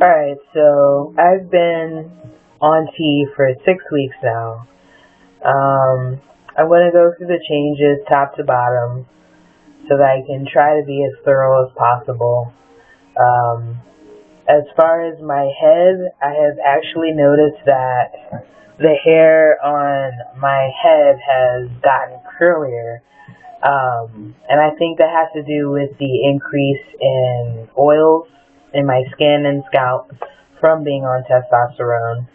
Alright, so I've been on tea for 6 weeks now. I'm going to go through the changes top to bottom so that I can try to be as thorough as possible. As far as my head, I have actually noticed that the hair on my head has gotten curlier. And I think that has to do with the increase in oils in my skin and scalp from being on testosterone.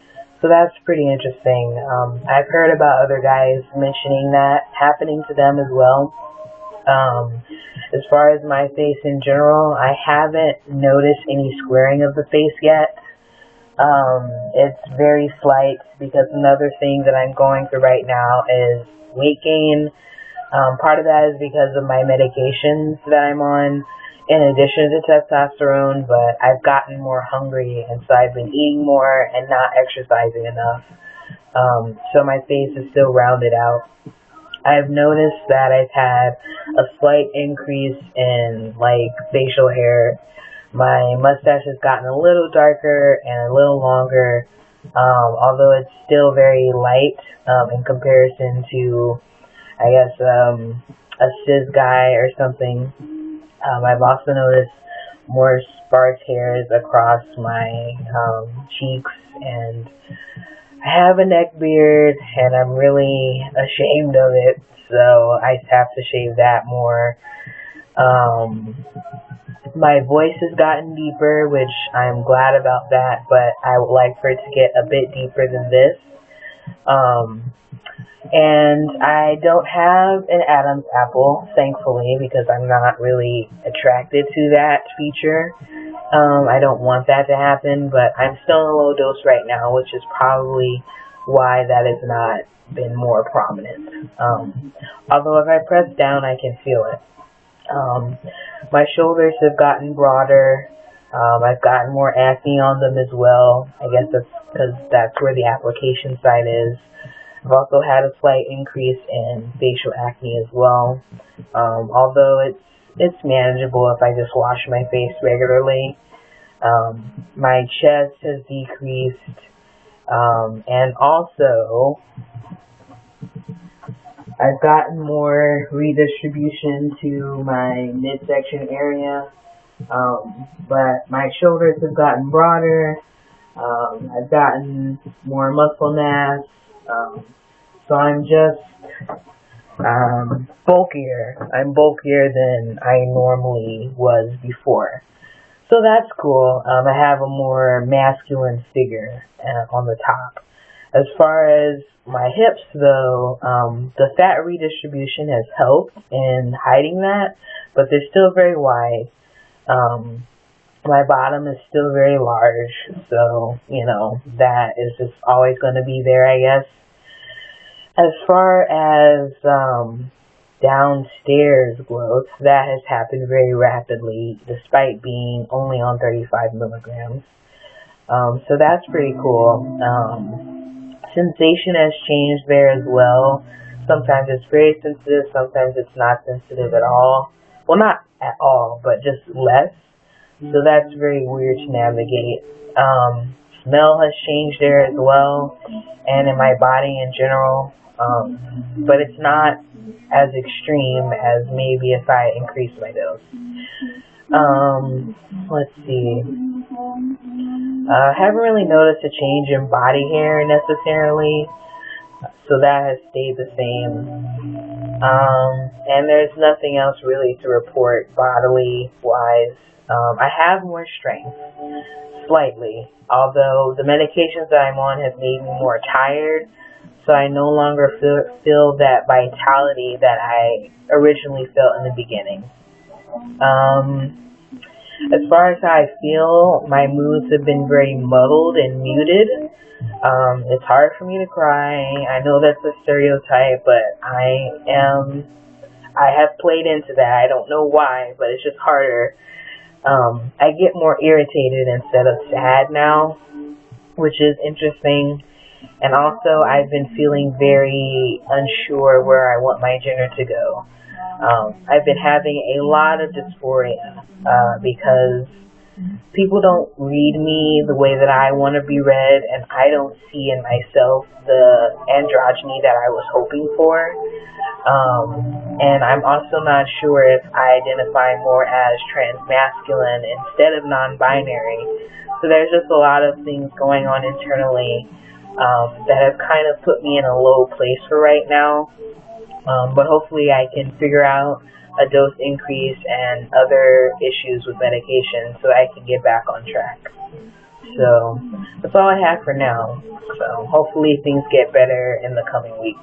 So that's pretty interesting. I've heard about other guys mentioning that happening to them as well. As far as my face in general, I haven't noticed any squaring of the face yet. It's very slight because another thing that I'm going through right now is weight gain. Part of that is because of my medications that I'm on in addition to testosterone, but I've gotten more hungry, and so I've been eating more and not exercising enough. So my face is still rounded out. I've noticed that I've had a slight increase in facial hair. My mustache has gotten a little darker and a little longer, although it's still very light in comparison to, I guess, a cis guy or something. I've also noticed more sparse hairs across my cheeks, and I have a neck beard, and I'm really ashamed of it, so I have to shave that more. My voice has gotten deeper, which I'm glad about that, but I would like for it to get a bit deeper than this. And I don't have an Adam's apple, thankfully, because I'm not really attracted to that feature. I don't want that to happen, but I'm still in a low dose right now, which is probably why that has not been more prominent. Although if I press down, I can feel it. My shoulders have gotten broader. I've gotten more acne on them as well. I guess that's because that's where the application site is. I've also had a slight increase in facial acne as well, although it's manageable if I just wash my face regularly. My chest has decreased, and also I've gotten more redistribution to my midsection area, but my shoulders have gotten broader. I've gotten more muscle mass. So I'm just bulkier. I'm bulkier than I normally was before. So that's cool. I have a more masculine figure on the top. As far as my hips, though, the fat redistribution has helped in hiding that, but they're still very wide. My bottom is still very large, so, that is just always going to be there, I guess. As far as downstairs growth, that has happened very rapidly, despite being only on 35 milligrams. So that's pretty cool. Sensation has changed there as well. Sometimes it's very sensitive, sometimes it's not sensitive at all. Well, not at all, but just less. So that's very weird to navigate. Smell has changed there as well, and in my body in general. But it's not as extreme as maybe if I increase my dose. Let's see. I haven't really noticed a change in body hair necessarily, so that has stayed the same. And there's nothing else really to report bodily wise. I have more strength, slightly, although the medications that I'm on have made me more tired. So I no longer feel that vitality that I originally felt in the beginning. As far as how I feel, my moods have been very muddled and muted. It's hard for me to cry. I know that's a stereotype, but I have played into that. I don't know why, but it's just harder. I get more irritated instead of sad now, which is interesting. And also, I've been feeling very unsure where I want my gender to go. I've been having a lot of dysphoria because people don't read me the way that I want to be read, and I don't see in myself the androgyny that I was hoping for. And I'm also not sure if I identify more as transmasculine instead of non-binary. So there's just a lot of things going on internally that have kind of put me in a low place for right now. But hopefully I can figure out a dose increase and other issues with medication so I can get back on track. So that's all I have for now. So hopefully things get better in the coming weeks.